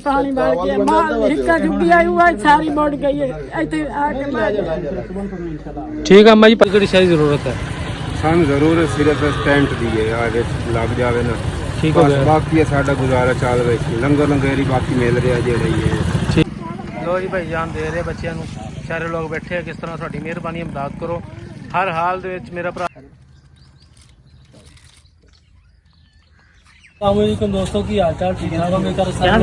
पानी बढ़ गया, माल हिक्का झुकी आई हुआ सारी बढ़ गई है। ठीक है अम्मा जी, पकड़ी सारी जरूरत है ਸਾਨੂੰ ਜ਼ਰੂਰ ਸਿਰਫ ਸਟੈਂਟ ਦੀ ਹੈ ਆਗੇ ਲੱਗ ਜਾਵੇ ਨਾ ठीक हो गया। ਬਾਕੀ ਹੈ ਸਾਡਾ ਗੁਜ਼ਾਰਾ ਚੱਲ ਰਿਹਾ ਲੰਗਰ ਲੰਗੇਰੀ ਬਾਕੀ ਮਿਲ ਰਿਹਾ ਜਿਹੜਾ ਹੀ ਹੈ। ठीक लो जी भाई जान दे रहे बच्चों ਨੂੰ ਸਾਰੇ ਲੋਕ बैठे हैं, किस तरह ਤੁਹਾਡੀ ਮਿਹਰਬਾਨੀ ਇਮਦਾਦ ਕਰੋ हर हाल ਦੇ ਵਿੱਚ मेरा भरा। अस्सलामुअलैकुम दोस्तों की हाल चाल ठीक ठाक होंगे कर सारे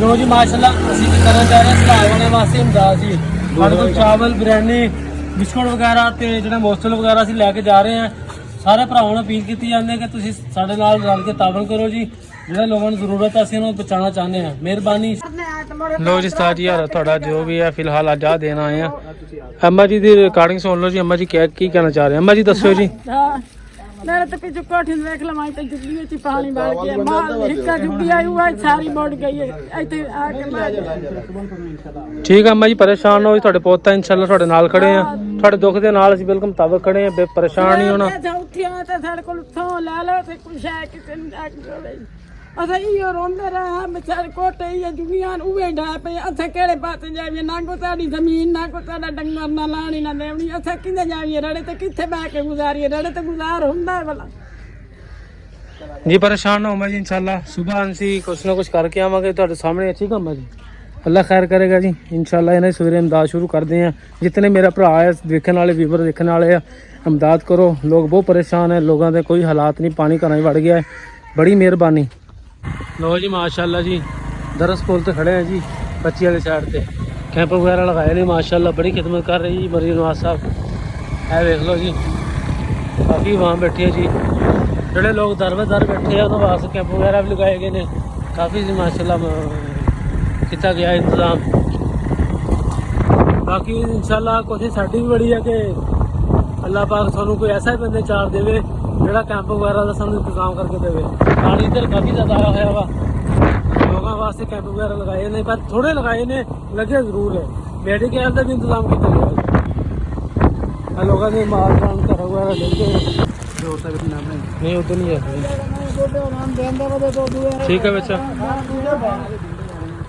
लो जी माशाल्लाह ਅਸੀਂ ਕੀ ਕਰਨ ਜਾ ਰਹੇ ਹਾਂ ਸਲਾਵਾਂ ਵਾਸਤੇ ਇਮਦਾਦ ਜੀ ਸਾਡੇ ਕੋਲ ਚਾਵਲ ਬਿਰਿਆਨੀ ਬਿਸਕੁਟ ਵਗੈਰਾ ਤੇ ਜਿਹੜਾ ਮੋਸਟਲ ਵਗੈਰਾ ਅਸੀਂ ਲੈ ਕੇ ਜਾ ਰਹੇ ਹਾਂ। ਸਾਰੇ ਭਰਾਵਾਂ ਨੂੰ ਅਪੀਲ ਕੀਤੀ ਜਾਂਦੀ ਹੈ ਕਿ ਤੁਸੀਂ ਸਾਡੇ ਨਾਲ ਰਲ ਕੇ ਤਾਵਨ ਕਰੋ ਜੀ, ਜਿਹੜੇ ਲੋਕਾਂ ਨੂੰ ਜ਼ਰੂਰਤ ਹੈ ਅਸੀਂ ਉਹਨਾਂ ਨੂੰ ਪਹੁੰਚਾਉਣਾ ਚਾਹੁੰਦੇ ਹਾਂ। ਮਿਹਰਬਾਨੀ। ਲੋ ਜੀ ਸਤਾਜ ਯਾਰ ਤੁਹਾਡਾ ਜੋ ਵੀ ਹੈ ਫਿਲਹਾਲ ਅੱਜ ਆ ਦੇਣ ਆਏ ਆ। ਅੰਮਾ ਜੀ ਦੀ ਰਿਕਾਰਡਿੰਗ ਸੁਣ ਲਓ ਜੀ, ਅੰਮਾ ਜੀ ਕੀ ਕਹਿਣਾ ਚਾਹ ਰਹੇ ਅੰਮਾ ਜੀ ਦੱਸਿਓ जी। मेरे तो पीछे कोठी में देख लमाई तो जुगली ची पानी बढ़ गया, माल हिक्का झुकी आई हुआ सारी बढ़ गई है। ऐसे आके ठीक है अम्मा जी, परेशान हो ਤੁਹਾਡੇ ਪੁੱਤ ਆ ਇਨਸ਼ਾਅੱਲਾ ਤੁਹਾਡੇ ਨਾਲ ਖੜੇ ਆ, ਤੁਹਾਡੇ ਦੁੱਖ ਦੇ ਨਾਲ ਅਸੀਂ ਬਿਲਕੁਲ ਮੁਤਾਬਕ ਖੜੇ ਆ, ਪਰੇਸ਼ਾਨ ਨਹੀਂ ਹੋਣਾ। ਉੱਠਿਆ ਤਾਂ ਸਾਡੇ ਕੋਲ ਥੋਂ ਲੈ ਲਓ ਤੇ ਕੁਛ ਹੈ ਕਿਸੇ ਨੂੰ ਜਾ ਕੇ ਜੋੜੇ ਅਸਾਂ ਇਹ ਰੋਂਦੇ ਰਹੇ ਵਿਚਾਰੇ ਕੋਟੇ ਇਹ ਦੁਨੀਆ ਨੂੰ ਉਵੇਂ ਢਾ ਪਏ। ਅਸਾਂ ਕਿਹੜੇ ਪਾਸੇ ਜਾਈਏ, ਨਾ ਕੋ ਸਾਡੀ ਜ਼ਮੀਨ ਨਾ ਕੋ ਸਾਡਾ ਡੰਗਰ ਨਾ ਲਾਣੀ ਨਾ ਦੇਵਣੀ, ਅਸਾਂ ਕਿੱਥੇ ਜਾਈਏ? ਰੜੇ ਤੇ ਕਿੱਥੇ ਬਹਿ ਕੇ ਗੁਜ਼ਾਰੀਏ? ਰੜੇ ਤੇ ਗੁਜ਼ਾਰ ਹੁੰਦਾ ਹੈ ਭਲਾ जी। परेशान ना हो मैं जी, इंशाल्लाह सुबह ਅਸੀਂ ਕੁਛ ਨਾ ਕੁਛ ਕਰਕੇ ਆਵਾਂਗੇ ਤੁਹਾਡੇ ਸਾਹਮਣੇ। ठीक है अम्मा जी, अल्लाह खैर करेगा जी इंशाल्लाह। इन्हें सवेरे इमदाद शुरू करते हैं, जितने मेरा भरा है देखने वाले वीवर देखने वाले है, इमदाद करो। लोग बहुत परेशान है, लोगों के कोई हालात नहीं, पानी घर वड़ गया है, बड़ी मेहरबानी। लो जी माशाल्लाह जी, दरस पुल तो खड़े हैं जी बच्ची वाली साइड से, कैंप वगैरह लगाए नहीं माशाल्लाह, बड़ी खिदमत कर रही जी मरीज नवाज साहब। है देख लो जी काफ़ी वहाँ बैठे हैं जी, जोड़े लोग दर ब दर बैठे हैं उन्होंने वास्ते कैंप वगैरह भी लगाए गए हैं, काफ़ी जी माशाल्लाह किया गया इंतजाम। बाकी इंशाल्लाह कोशिश साड़ी भी बड़ी है कि अल्लाह पाक सानू कोई ऐसा ही बंदे चार देवे जोड़ा कैंप वगैरह का सानू इंतजाम करके देवे। पानी इधर काफ़ी ज़्यादा आया हुआ वा, लोगों वास्ते कैंप वगैरह लगाए ने, पर थोड़े लगाए ने, लगे जरूर है। मेडिकल का भी इंतजाम किया गया, लोगों ने माल पान घर वगैरह लेके नहीं उधर नहीं है। ठीक है बच्चा,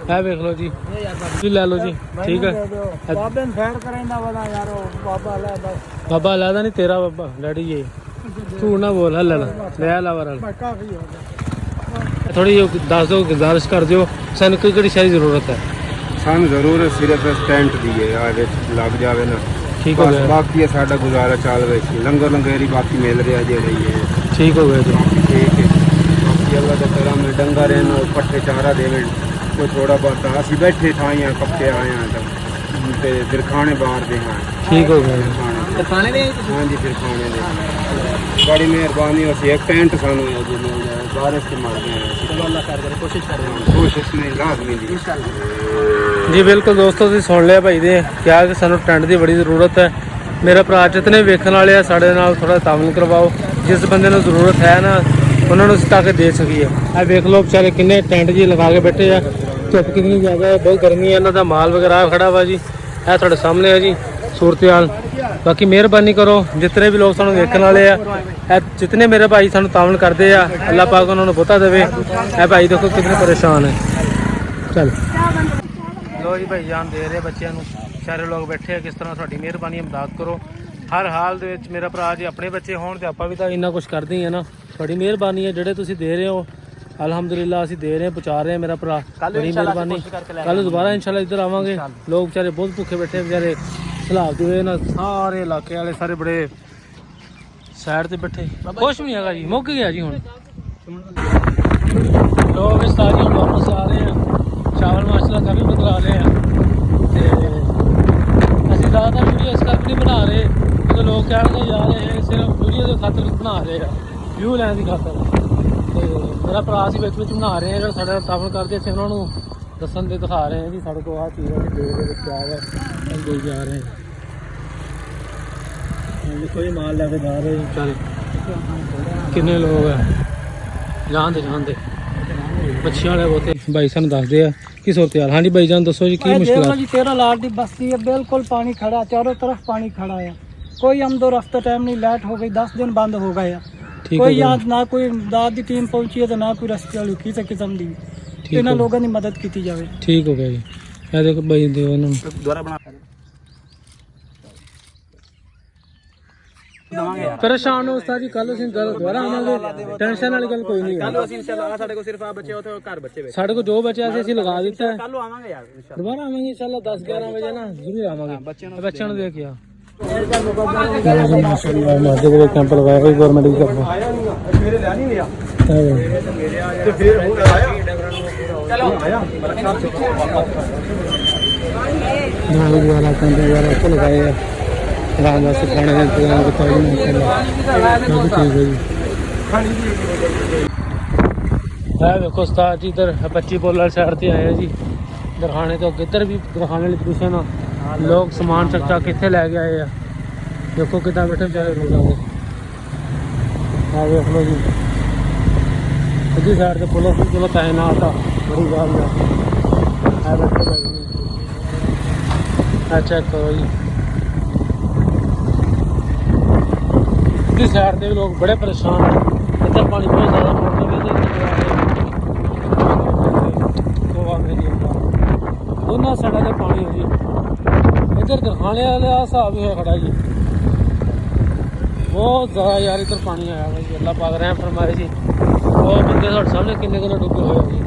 है देख लो जी, ले लो जी। ठीक है बाबा लादा नहीं तेरा बाबा डैडी ये तू ना बोल हल ले ला थोड़ी दस दो गुजारिश कर दो सानू किहड़ी सारी जरूरत है। ਸਾਨੂੰ ਜ਼ਰੂਰ ਸਿਰਫ ਸਟੈਂਟ ਦੀ ਹੈ ਆਗੇ ਲੱਗ ਜਾਵੇ ਨਾ ठीक हो गया। ਬਾਕੀ ਹੈ ਸਾਡਾ ਗੁਜ਼ਾਰਾ ਚੱਲ ਰਿਹਾ ਲੰਗਰ ਲੰਗੇਰੀ ਬਾਕੀ ਮਿਲ ਰਿਹਾ ਜਿਹੜਾ ਹੀ ਹੈ। ठीक हो गया जी, ठीक है बाकी अल्लाह का करम है, डंगा रहना पट्ठे चारा देवे कोई थोड़ा बहुत असी बैठे था या कपके आए हैं तो दिरखाने बाहर दे हैं। ठीक हो गया दिरखाने दे हाँ जी दिरखाने दे बड़ी मेहरबानी होती है। एक टेंट सानू है जी मिल जाए बारिश के मार गए कोशिश नहीं लाजमी जी जी बिल्कुल दोस्तों तुसीं सुन लिया भाई दे क्या कि सानू टेंट की बड़ी जरूरत है। मेरा भरा जितने वेखण वाले आ साडे नाल थोड़ा तावन करवाओ, जिस बंदे को जरूरत है ना उन्होंने ताकि दे सकीए। आ देख लो बेचारे किन्ने टेंट जी लगा के बैठे हैं, धुप कितनी ज़्यादा है, बहुत गर्मी है, इन्हों का माल वगैरह खड़ा हुआ जी, है थोड़े सामने है जी सूरत हाल। बाकी मेहरबानी करो जितने भी लोग सानू देखने वाले हैं, जितने मेरे भाई सानू तावन करते हैं अल्लाह पाक उन्होंने बहुता देवे। है भाई देखो कितने परेशान है। चल लो जी भाई जान दे रहे बच्चों को, सारे लोग बैठे हैं, किस तरह थोड़ी मेहरबानी इमदाद करो। हर हाल दे विच मेरा भरा जे अपने बच्चे होण ते आपां भी तां इन्ना कुछ करदे ही है ना, थोड़ी मेहरबानी है जिहड़े तुसीं दे रहे हो अल्हम्दुलिल्लाह असीं दे रहे हैं, पहुँचा रहे हैं मेरा भरा, बड़ी मेहरबानी। कल दोबारा इंशाल्लाह इधर आवांगे। लोग बेचारे बहुत भुखे बैठे बेचारे सलाब दी वजह नाल, सारे इलाके वाले सारे बड़े साइड ते बैठे, कुछ भी नहीं है जी, मुक गया जी हुण। लोग इस तारी वापस आ रहे हैं, चावल माशाल्लाह काफ़ी बदला रहे हैं। असं ज़्यादातर वीडियो इस करके नहीं बना रहे क्योंकि लोग कहते जा रहे हैं सिर्फ वीडियो के खातर बना रहे हैं, व्यू लैन की खातर। तो मेरा भरा असीं विच बना रहे हैं, जो साडे तावन करते थे उन्होंने दसन दे दिखा रहे हैं जी साढ़े को आ चीज़ है दे क्या है दे जा रहे हैं। कोई माल लैके जा रहे हैं बेचारे, किन्ने लोग हैं जानते बच्चियां वाले बहुते भाई सानू दसदे आ की सूरत हाल। हाँ जी भाई जान दसो जी की मुश्किल है? 13 लाख की बस्ती है, बिल्कुल पानी खड़ा, चारों तरफ पानी खड़ा है, कोई आमदो रफ्ता टाइम नहीं, लाइट हो गई 10 दिन बंद हो गए। ਠੀਕ ਕੋਈ ਹੈ यहाँ ना कोई इमदाद की टीम पहुंची है तो ना कोई रस्ते वाली किसी किस्म की ठीक इन्हां है। लोगों की मदद की जाए। ਠੀਕ ਹੋ ਗਿਆ ਜੀ। ਇਹ ਦੇਖੋ ਬਾਈ ਦੇ ਉਹਨਾਂ ਨੂੰ ਪਰੇਸ਼ਾਨ ਹੋ ਉਸਤਾਦ ਜੀ, ਕੱਲ ਅਸੀਂ ਦੁਬਾਰਾ ਆਵਾਂਗੇ, ਟੈਨਸ਼ਨ ਵਾਲੀ ਗੱਲ ਕੋਈ ਨਹੀਂ ਹੈ। ਕੱਲ ਅਸੀਂ ਇਨਸ਼ਾਅੱਲਾ ਸਾਡੇ ਕੋਲ ਸਿਰਫ ਆ ਬੱਚੇ ਉੱਥੇ ਘਰ ਬੱਚੇ ਵੇਖ ਸਾਡੇ ਕੋਲ ਜੋ ਬਚਿਆ ਸੀ ਅਸੀਂ ਲਗਾ ਦਿੱਤਾ ਹੈ। ਕੱਲ ਨੂੰ ਆਵਾਂਗੇ ਯਾਰ ਇਨਸ਼ਾਅੱਲਾ। ਦੁਬਾਰਾ ਆਵਾਂਗੇ ਇਨਸ਼ਾਅੱਲਾ 10-11 ਵਜੇ ਨਾ ਜ਼ਰੂਰ ਆਵਾਂਗੇ, ਬੱਚਿਆਂ ਨੂੰ ਦੇਖ ਕੇ ਆ। ਮਾਸ਼ਾਅੱਲਾ ਮਾਦੇ ਦੇ ਕੈਂਪ ਲਗਾਇਆ ਹੋਇਆ ਗਵਰਨਮੈਂਟ ਦੀ ਤਰਫੋਂ। ਮੇਰੇ ਲੈ ਨਹੀਂ ਲਿਆ ਹਾਂ ਤੇ ਫਿਰ ਹੁਣ ਆਇਆ ਚਲੋ ਆਇਆ ਨਾਲ ਵਾਲਾ ਕੰਦੇ ਵਾਲਾ ਕੋਲ ਲਗਾਏ ਆ, ਰਾਮ ਦਾ ਸਿਖਾਣੇ ਦਾ ਇੰਤਜ਼ਾਮ ਕੀਤਾ ਜੀ ਮਾਸ਼ਾਅੱਲਾ। ਠੀਕ ਹੈ ਜੀ। ਹੈ ਵੇਖੋ ਉਸਤਾਦ ਜੀ ਇਧਰ 25 ਬੋਲਰ ਸਾਈਡ ਤੇ ਆਏ ਆ ਜੀ ਦਰਖਾਣੇ ਤੋਂ ਅੱਗੇ। ਇੱਧਰ ਵੀ ਦਰਖਾਣੇ ਵਾਲੀ ਪੋਜੀਸ਼ਨ ਆ, ਲੋਕ ਸਮਾਨ ਚੱਕਾ ਕਿੱਥੇ ਲੈ ਕੇ ਆਏ ਆ। ਦੇਖੋ ਕਿੱਦਾਂ ਬੈਠੇ ਵਿਚਾਰੇ ਲੋਕਾਂ ਦੇ। ਆ ਵੇਖ ਲਓ ਜੀ ਅੱਧੀ ਸਾਈਡ ਤੇ ਪੁਲਿਸ ਚਲੋ ਪੈਸੇ ਨਾ ਆਤਾ ਬੜੀ ਗੱਲ ਆ। ਆ ਬੈਠੇ ਭਾਈ ਨੇ ਆ ਚੈੱਕ ਕਰੋ ਜੀ। ਅੱਧੀ ਸਾਈਡ ਦੇ ਵੀ ਲੋਕ ਬੜੇ ਪਰੇਸ਼ਾਨ ਆ। ਇੱਧਰ ਪਾਣੀ ਬਹੁਤ ਜ਼ਿਆਦਾ ਮੋਟਰ ਵੀ ਦੋਨਾਂ ਸਾਈਡਾਂ ਤੇ ਪਾਣੀ ਹੋ ਜੀ। ਇੱਧਰ ਦਰਖਾਣੇ ਵਾਲਾ ਹਿਸਾਬ ਹੀ ਹੋਇਆ ਖੜਾ ਜੀ, ਬਹੁਤ ਜ਼ਿਆਦਾ ਯਾਰ ਇੱਧਰ ਪਾਣੀ ਆਇਆ ਵਾ ਜੀ। ਅੱਲਾ ਪਾਕ ਰਹਿਮ ਫਰਮਾਏ ਜੀ। ਉਹ ਬੰਦੇ ਤੁਹਾਡੇ ਸਾਹਮਣੇ ਕਿੰਨੇ ਕਿੰਨੇ ਡੁੱਬੇ ਹੋਏ ਜੀ।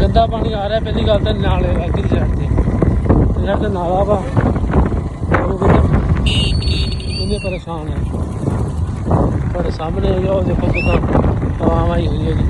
ਗੰਦਾ ਪਾਣੀ ਆ ਰਿਹਾ। ਪਹਿਲੀ ਗੱਲ ਤਾਂ ਨਾਲੇ ਅੱਗੇ ਦੀ ਸਾਈਡ ਤੇ ਨਾਲਾ ਵਾ, ਕਿੰਨੇ ਪਰੇਸ਼ਾਨ ਹੈ। ਤੁਹਾਡੇ ਸਾਹਮਣੇ ਜੋ ਦੇਖੋ ਕਿੱਦਾਂ ਹਵਾਵਾਂ ਹੀ ਹੋਈ ਹੈ ਜੀ।